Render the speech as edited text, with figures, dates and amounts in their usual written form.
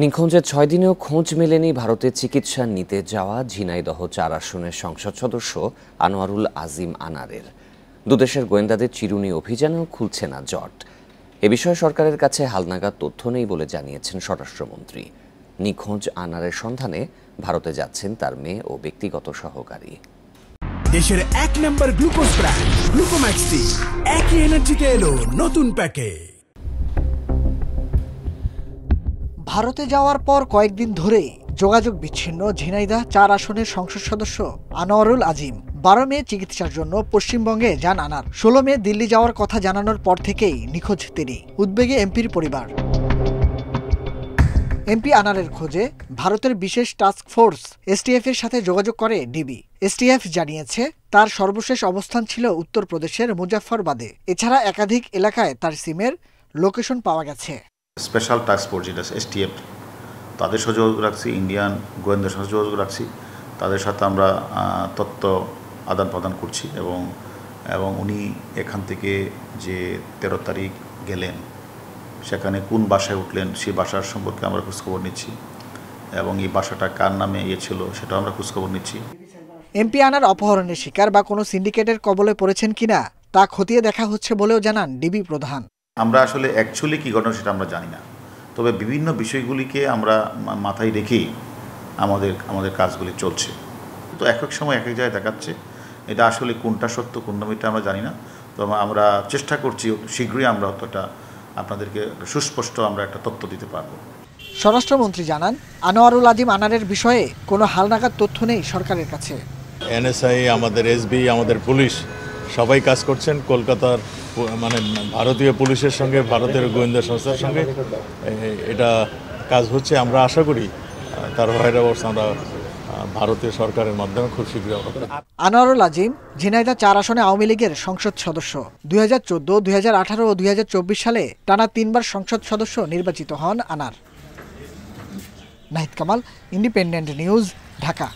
নিখোঁজের ৬ দিনেও খোঁজ মেলেনি ভারতে চিকিৎসা নিতে যাওয়া ঝিনাইদহ ৪ আসনের সংসদ সদস্য আনোয়ারুল আজিম আনারের। দুদেশের গোয়েন্দাদের চিরুনি অভিযানেও খুলছে না জট। এ বিষয়ে সরকারের কাছে হালনাগাদ তথ্য নেই বলে জানিয়েছেন স্বরাষ্ট্রমন্ত্রী। নিখোঁজ আনারের সন্ধানে ভারতে যাচ্ছেন তার মেয়ে ও ব্যক্তিগত সহকারী। দেশের ১ নম্বর গ্লুকোজ ব্র্যান্ড গ্লুকোম্যাক্স টি একই এনার্জিতে এলো নতুন প্যাকে। ভারতে যাওয়ার পর কয়েকদিন ধরেই যোগাযোগ বিচ্ছিন্ন ঝিনাইদহ ৪ আসনের সংসদ সদস্য আনোয়ারুল আজিম। ১২ মে চিকিৎসার জন্য পশ্চিমবঙ্গে যান আনার। ১৬ মে দিল্লি যাওয়ার কথা জানানোর পর থেকেই নিখোঁজ তিনি। উদ্বেগে এমপির পরিবার। এমপি আনারের খোঁজে ভারতের বিশেষ টাস্ক ফোর্স এসটিএফ এর সাথে যোগাযোগ করে ডিবি। এসটিএফ জানিয়েছে তার সর্বশেষ অবস্থান ছিল উত্তরপ্রদেশের মুজাফফরবাদে। এছাড়া একাধিক এলাকায় তার সিমের লোকেশন পাওয়া গেছে। স্পেশাল টাস্ক ফোর্স যেটা এসটিএফ, তাদের সাথে যোগাযোগ রাখছি, ইন্ডিয়ান গোয়েন্দার সাথে যোগাযোগ রাখছি, তাদের সাথে আমরা তথ্য আদান প্রদান করছি এবং উনি এখান থেকে যে ১৩ তারিখ গেলেন সেখানে কোন বাসায় উঠলেন সেই বাসার সম্পর্কে আমরা খোঁজখবর নিচ্ছি এবং এই বাসাটা কার নামে ছিল সেটা আমরা খোঁজখবর নিচ্ছি। এমপি আনার অপহরণের শিকার বা কোনো সিন্ডিকেটের কবলে পড়েছেন কিনা তা খতিয়ে দেখা হচ্ছে বলেও জানান ডিবি প্রধান। আমরা আসলে অ্যাকচুয়ালি কী ঘটনা সেটা আমরা জানি না, তবে বিভিন্ন বিষয়গুলিকে আমরা মাথায় রেখেই আমাদের কাজগুলি চলছে। তো এক এক সময় এক এক জায়গায় দেখাচ্ছে, এটা আসলে কোনটা সত্য কোনটা মিথ্যা আমরা জানি না। তো আমরা চেষ্টা করছি শীঘ্রই আমরা অতটা আপনাদেরকে সুস্পষ্ট আমরা একটা তথ্য দিতে পারবো। স্বরাষ্ট্রমন্ত্রী জানান, আনোয়ারুল আজিম আনারের বিষয়ে কোনো হালনাগাদ তথ্য নেই সরকারের কাছে। এনএসআই, আমাদের এসবি, আমাদের পুলিশ সবাই কাজ করছেন কলকাতার ভারতীয় পুলিশের সঙ্গে, ভারতের গোয়েন্দা সংস্থার সঙ্গে এটা কাজ হচ্ছে। আমরা আশা করি তার হোয়াইট হাউস আমরা ভারতীয় সরকারের মাধ্যমে খুব শীঘ্রই। আনোয়ারুল আজিম ঝিনাইদহ ৪ আসনে আওয়ামী লীগের সংসদ সদস্য। ২০১৪, ২০১৮ ও ২০২৪ সালে টানা ৩ বার সংসদ সদস্য নির্বাচিত হন আনার। Nahid Kamal, independent news, Dhaka.